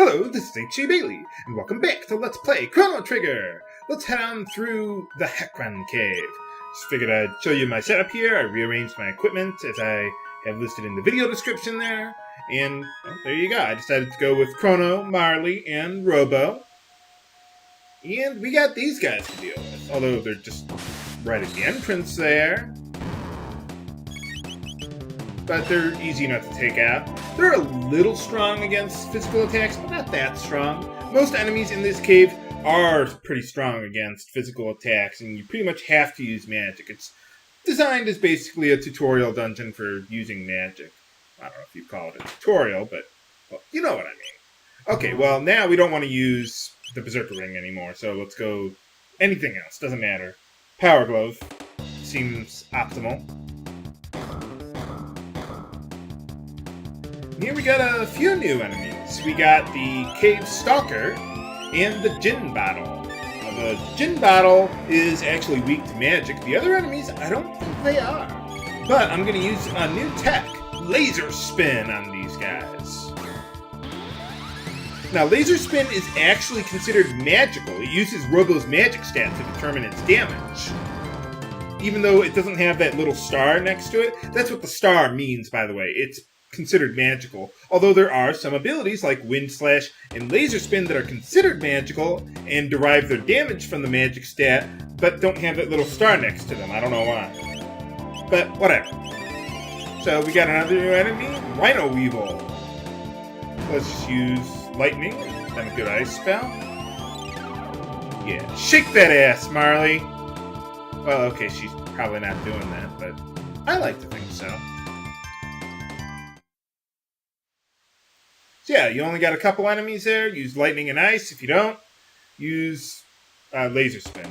Hello, this is H.C. Bailey, and welcome back to Let's Play Chrono Trigger! Let's head on through the Heckran Cave. Just figured I'd show you my setup here. I rearranged my equipment as I have listed in the video description there. And, well, there you go. I decided to go with Chrono, Marle, and Robo. And we got these guys to deal with, although they're just right at the entrance there. But they're easy enough to take out. They're a little strong against physical attacks, but not that strong. Most enemies in this cave are pretty strong against physical attacks, and you pretty much have to use magic. It's designed as basically a tutorial dungeon for using magic. I don't know if you call it a tutorial, but, well, you know what I mean. Okay, well, now we don't want to use the Berserker ring anymore, so let's go anything else. Doesn't matter. Power Glove seems optimal. Here we got a few new enemies. We got the Cave Stalker and the Gin Bottle. Now, the Gin Bottle is actually weak to magic. The other enemies, I don't think they are. But I'm going to use a new tech, Laser Spin, on these guys. Now, Laser Spin is actually considered magical. It uses Robo's magic stat to determine its damage. Even though it doesn't have that little star next to it. That's what the star means, by the way. It's considered magical, although there are some abilities like Wind Slash and Laser Spin that are considered magical and derive their damage from the magic stat, but don't have that little star next to them. I don't know why. But whatever. So we got another new enemy, Rhino Weevil. Let's just use lightning, then a good ice spell. Yeah, shake that ass, Marle. Well, okay, she's probably not doing that, but I like to think so. So yeah, you only got a couple enemies there. Use lightning and ice. If you don't, use laser spin.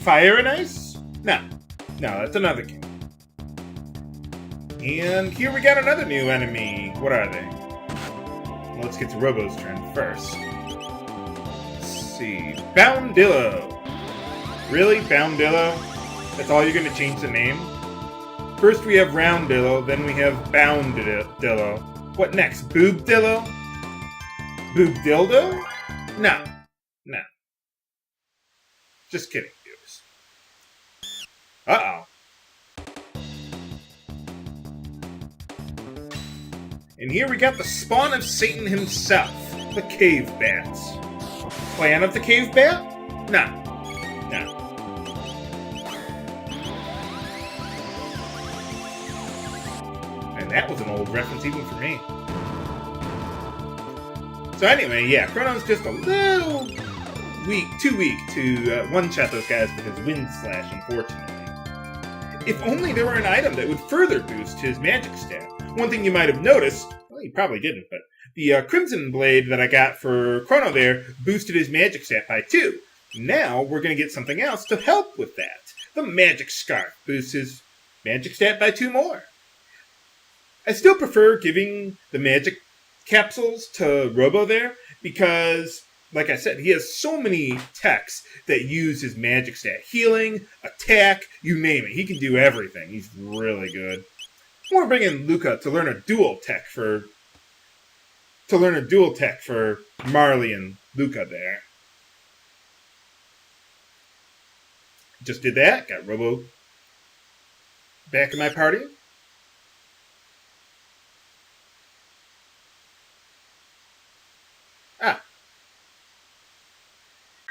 Fire and ice? No, that's another game. And here we got another new enemy. What are they? Well, let's get to Robo's turn first. Let's see. Boundillo. Really? Boundillo? That's all you're going to change the name? First we have Roundillo, then we have Boundillo. What next? Boobdillo? Boobdildo? No. Just kidding, viewers. Uh-oh. And here we got the spawn of Satan himself, the Cave Bats. Clan of the Cave Bat? No. And that was an old reference even for me. So anyway, yeah, Crono's just a little weak, too weak to one-shot those guys with his Wind Slash, unfortunately. If only there were an item that would further boost his magic stat. One thing you might have noticed, well, you probably didn't, but the Crimson Blade that I got for Chrono there boosted his magic stat by 2. Now we're going to get something else to help with that. The Magic Scarf boosts his magic stat by 2 more. I still prefer giving the magic capsules to Robo there because, like I said, he has so many techs that use his magic stat. Healing, attack, you name it. He can do everything. He's really good. We're bringing Lucca to learn a dual tech for Marle and Lucca there. Just did that. Got Robo back in my party.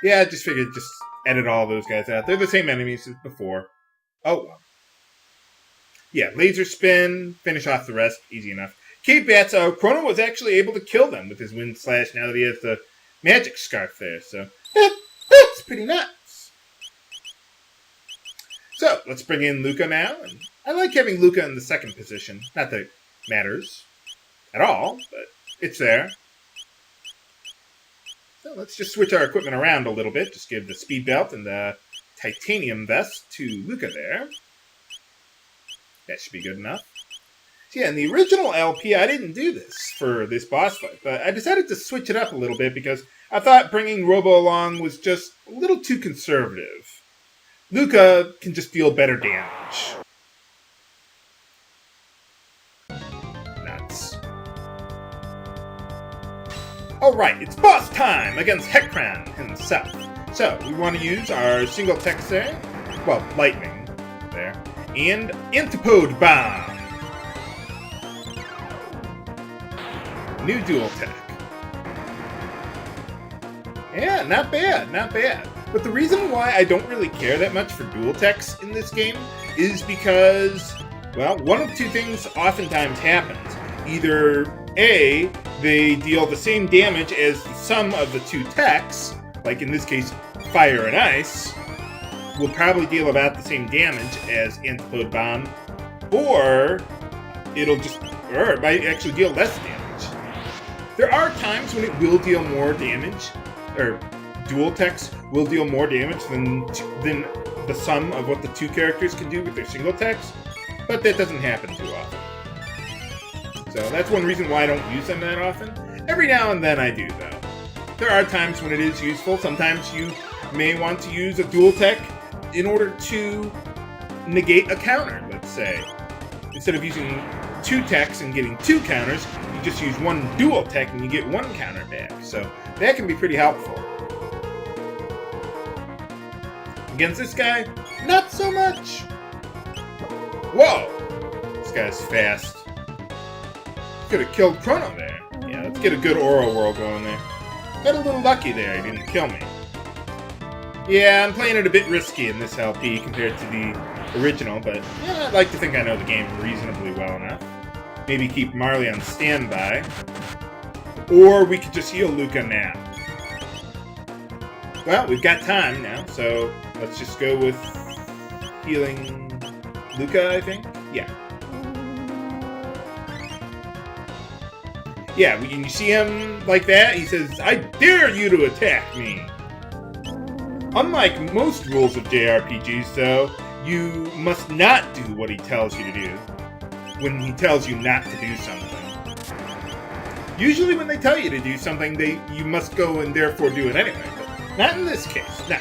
Yeah, I just figured just edit all those guys out. They're the same enemies as before. Oh, well. Yeah, laser spin, finish off the rest, easy enough. Cave Bats, Crono was actually able to kill them with his Wind Slash now that he has the magic scarf there, so that's pretty nuts. So, let's bring in Lucca now. And I like having Lucca in the second position. Not that it matters at all, but it's there. So let's just switch our equipment around a little bit. Just give the speed belt and the titanium vest to Lucca there. That should be good enough. So yeah, in the original LP, I didn't do this for this boss fight, but I decided to switch it up a little bit because I thought bringing Robo along was just a little too conservative. Lucca can just deal better damage. Nuts. Alright, it's boss time against Heckran himself. So, we want to use our single text there, well, lightning there, and Antipode Bomb. New dual tech. Yeah, not bad, not bad. But the reason why I don't really care that much for dual techs in this game is because, well, one of two things oftentimes happens. Either A, they deal the same damage as the sum of the two techs, like in this case, fire and ice, will probably deal about the same damage as Antipode Bomb, or it might actually deal less damage. There are times when it will deal more damage, or dual techs will deal more damage than the sum of what the two characters can do with their single techs, but that doesn't happen too often. So that's one reason why I don't use them that often. Every now and then I do, though. There are times when it is useful. Sometimes you may want to use a dual tech in order to negate a counter, let's say. Instead of using two techs and getting two counters, you just use one dual tech and you get one counter back. So that can be pretty helpful. Against this guy, not so much. Whoa! This guy's fast. Could have killed Crono there. Yeah, let's get a good Aura Whirl going there. Got a little lucky there, he didn't kill me. Yeah, I'm playing it a bit risky in this LP compared to the original, but yeah, I'd like to think I know the game reasonably well enough. Maybe keep Marle on standby. Or we could just heal Lucca now. Well, we've got time now, so let's just go with healing Lucca, I think? Yeah. Yeah, when you see him like that, he says, "I dare you to attack me!" Unlike most rules of JRPGs, though, you must not do what he tells you to do when he tells you not to do something. Usually when they tell you to do something, you must go and therefore do it anyway, but not in this case. No.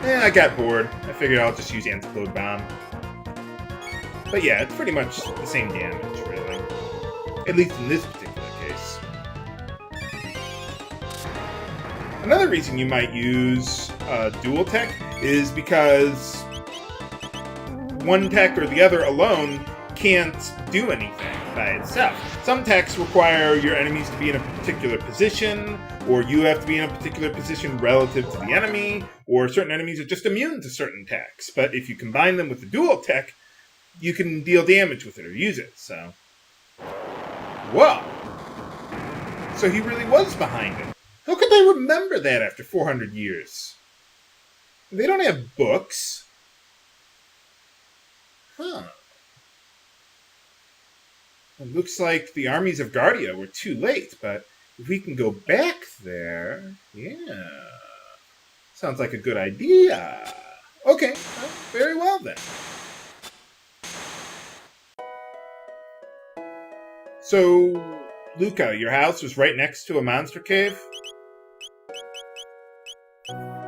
I got bored. I figured I'll just use Antipode Bomb. But yeah, it's pretty much the same damage, really. At least in this particular case. Another reason you might use dual tech is because one tech or the other alone can't do anything by itself. Some techs require your enemies to be in a particular position, or you have to be in a particular position relative to the enemy, or certain enemies are just immune to certain techs. But if you combine them with the dual tech, you can deal damage with it or use it, so. Whoa! So he really was behind it. How could they remember that after 400 years? They don't have books. Huh. It looks like the armies of Guardia were too late, but if we can go back there, yeah. Sounds like a good idea. Okay, well, very well then. So, Lucca, your house was right next to a monster cave?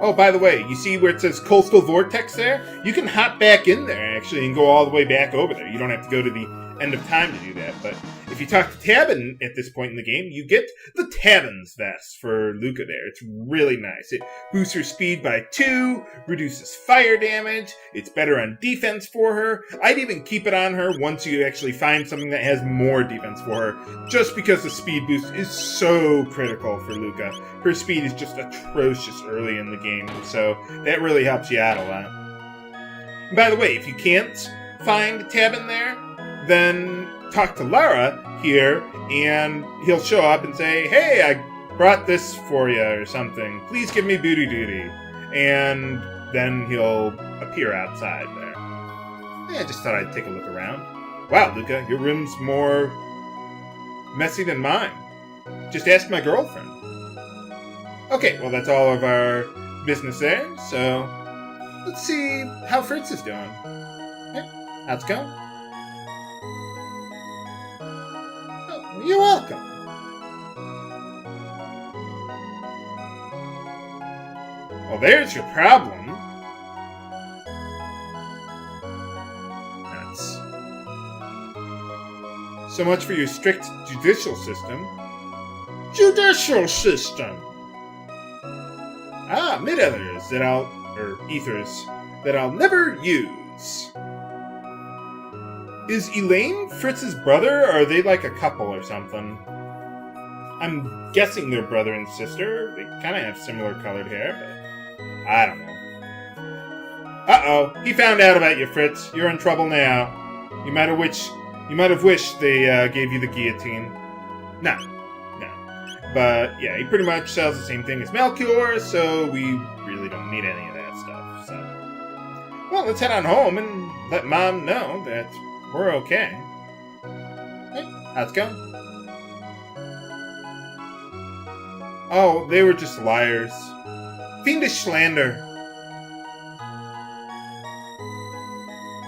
Oh, by the way, you see where it says Coastal Vortex there? You can hop back in there, actually, and go all the way back over there. You don't have to go to the end of time to do that, but if you talk to Tabin at this point in the game, you get the Tabin's vest for Lucca there. It's really nice. It boosts her speed by 2, reduces fire damage, it's better on defense for her. I'd even keep it on her once you actually find something that has more defense for her, just because the speed boost is so critical for Lucca. Her speed is just atrocious early in the game, so that really helps you out a lot. And by the way, if you can't find Tabin there, then talk to Lara here, and he'll show up and say, "Hey, I brought this for you," or something. "Please give me booty duty." And then he'll appear outside there. Yeah, I just thought I'd take a look around. Wow, Lucca, your room's more messy than mine. Just ask my girlfriend. Okay, well, that's all of our business there, so let's see how Fritz is doing. Hey, how's it going? You're welcome. Well, there's your problem. Nuts. So much for your strict judicial system. Judicial system! Ah, mid-ethers ethers that I'll never use. Is Elaine Fritz's brother, or are they like a couple or something? I'm guessing they're brother and sister. They kind of have similar colored hair, but I don't know. Uh-oh, he found out about you, Fritz. You're in trouble now. You might have wished they gave you the guillotine. No. But yeah, he pretty much sells the same thing as Melchior, so we really don't need any of that stuff. So, well, let's head on home and let Mom know that we're okay. Hey, how's it going? Oh, they were just liars. Fiendish slander.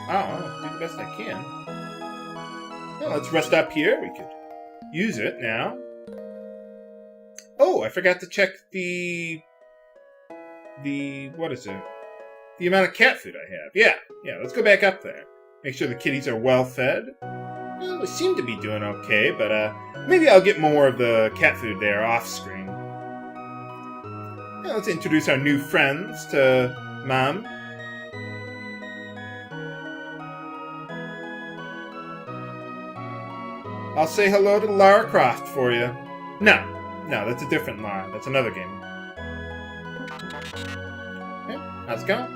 I'll do the best I can. Well, let's rest up here. We could use it now. Oh, I forgot to check the what is it? The amount of cat food I have. Yeah, let's go back up there. Make sure the kitties are well fed. Well, they seem to be doing okay, but maybe I'll get more of the cat food there off screen. Now let's introduce our new friends to Mom. I'll say hello to Lara Croft for you. No, that's a different Lara. That's another game. Okay, how's it going?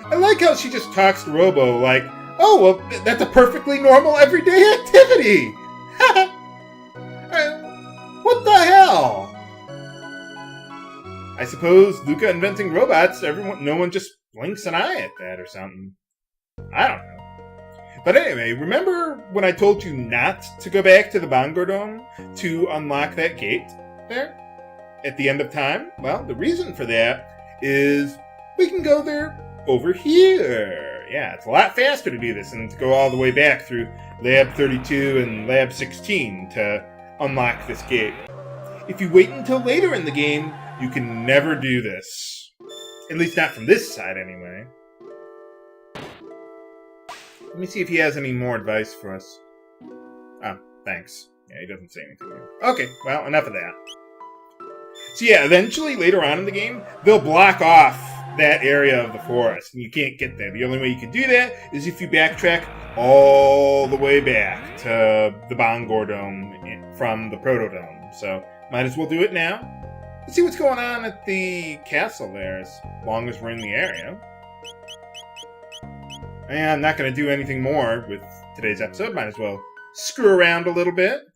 I like how she just talks to Robo like, oh, well, that's a perfectly normal everyday activity! What the hell? I suppose Lucca inventing robots, no one just blinks an eye at that or something. I don't know. But anyway, remember when I told you not to go back to the Bangor to unlock that gate there at the end of time? Well, the reason for that is we can go there over here. Yeah, it's a lot faster to do this than to go all the way back through Lab 32 and Lab 16 to unlock this gate. If you wait until later in the game, you can never do this. At least not from this side, anyway. Let me see if he has any more advice for us. Oh, thanks. Yeah, he doesn't say anything here. Okay, well, enough of that. So yeah, eventually, later on in the game, they'll block off that area of the forest, and you can't get there. The only way you can do that is if you backtrack all the way back to the Bangor Dome from the Protodome. So, might as well do it now. Let's see what's going on at the castle there, as long as we're in the area. And I'm not going to do anything more with today's episode. Might as well screw around a little bit.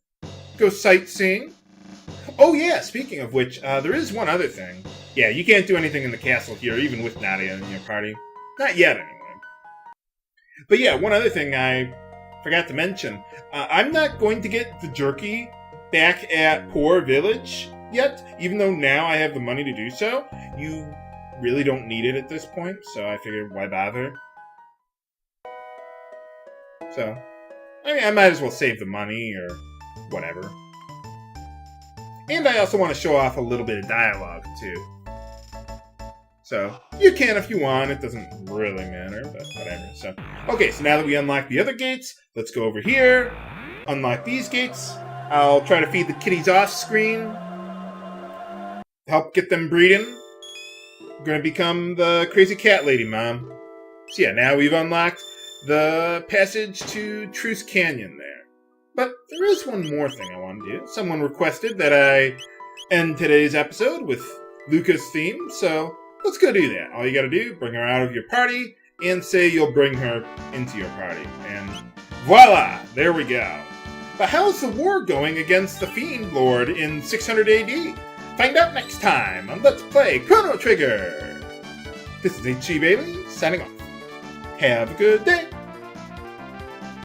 Go sightseeing. Oh yeah, speaking of which, there is one other thing. Yeah, you can't do anything in the castle here, even with Nadia in your party. Not yet, anyway. But yeah, one other thing I forgot to mention. I'm not going to get the jerky back at Poor Village yet, even though now I have the money to do so. You really don't need it at this point, so I figured, why bother? So, I mean, I might as well save the money, or whatever. And I also want to show off a little bit of dialogue, too. So, you can if you want, it doesn't really matter, but whatever. So, okay, so now that we unlock the other gates, let's go over here, unlock these gates. I'll try to feed the kitties off screen, help get them breeding. I'm gonna become the crazy cat lady, Mom. So yeah, now we've unlocked the passage to Truce Canyon there. But there is one more thing I want to do. Someone requested that I end today's episode with Lucca's theme, so let's go do that. All you gotta do, bring her out of your party, and say you'll bring her into your party. And voila! There we go. But how's the war going against the Fiend Lord in 600 AD? Find out next time on Let's Play Chrono Trigger! This is HG Bailey, signing off. Have a good day!